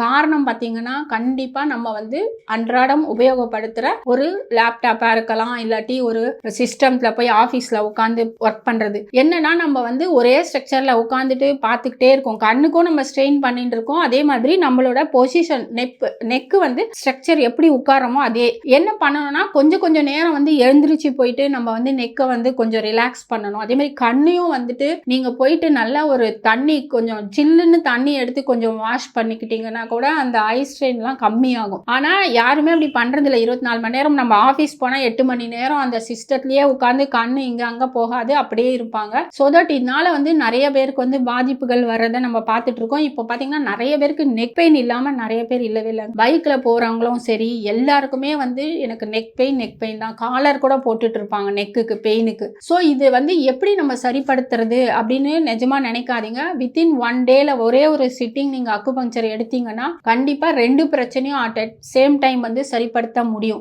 காரணம் பார்த்தீங்கன்னா கண்டிப்பா நம்ம வந்து அன்றாடம் உபயோகப்படுத்துற ஒரு லேப்டாப்பா இருக்கலாம், இல்லாட்டி ஒரு சிஸ்டம்ல போய் ஆஃபீஸ்ல உட்காந்து ஒர்க் பண்றது. என்னன்னா நம்ம வந்து ஒரே ஸ்ட்ரக்சர்ல உட்காந்துட்டு பார்த்துக்கிட்டே இருக்கோம். கண்ணுக்கும் நம்ம ஸ்ட்ரெயின் பண்ணிட்டு இருக்கோம். அதே மாதிரி நம்மளோட பொசிஷன் நெக்கு வந்து ஸ்ட்ரக்சர் எப்படி உட்காரமோ அதே. என்ன பண்ணணும்னா கொஞ்சம் நேரம் வந்து எழுந்திருச்சு போயிட்டு நம்ம வந்து நெக்கை வந்து கொஞ்சம் ரிலாக்ஸ் பண்ணணும். அதே மாதிரி கண்ணையும் வந்துட்டு நீங்க போயிட்டு நல்லா ஒரு தண்ணி கொஞ்சம் சில்லுன்னு தண்ணி எடுத்து கொஞ்சம் வாஷ் பண்ணிக்கிட்டீங்கன்னா கூட அந்த ஐ ஸ்ட்ரெயின்லாம் கம்மியாகும். ஆனா யாருமே அப்படி பண்றது இல்லை. 24 மணி நேரம் நம்ம ஆஃபீஸ் போனா 8 மணி நேரம் அந்த சிஸ்டத்துலயே உட்காந்து கண்ணு இங்க அங்க போகாது, அப்படியே இருப்பாங்க. ஸோ தட் இதனால வந்து நிறைய பேருக்கு வந்து பாதிப்புகள் வர்றதை நம்ம பார்த்துட்டு இருக்கோம். இப்போ பார்த்தீங்கன்னா நிறைய பேருக்கு நெக் பெயின் இல்லாம நிறைய பேர் இல்லவே இல்லை. பைக்ல போறவங்களும் சரி எல்லாருக்குமே வந்து எனக்கு நெக் பெயின் தான். காலர் கூட போட்டுட்டு இருப்பாங்க நெக்குக்கு பெயினுக்கு. ஸோ இது வந்து எப்படி நம்ம சரிப்படுத்துறது அப்படின்னு நிஜமா நினைக்காதீங்க. வித்தின் 1 டேல ஒரே ஒரு சிட்டிங் நீங்க அக்குபங்சர் எடுத்தீங்கன்னா கண்டிப்பா 2 பிரச்சனையும் அட் சேம் டைம் வந்து சரிப்படுத்த முடியும்.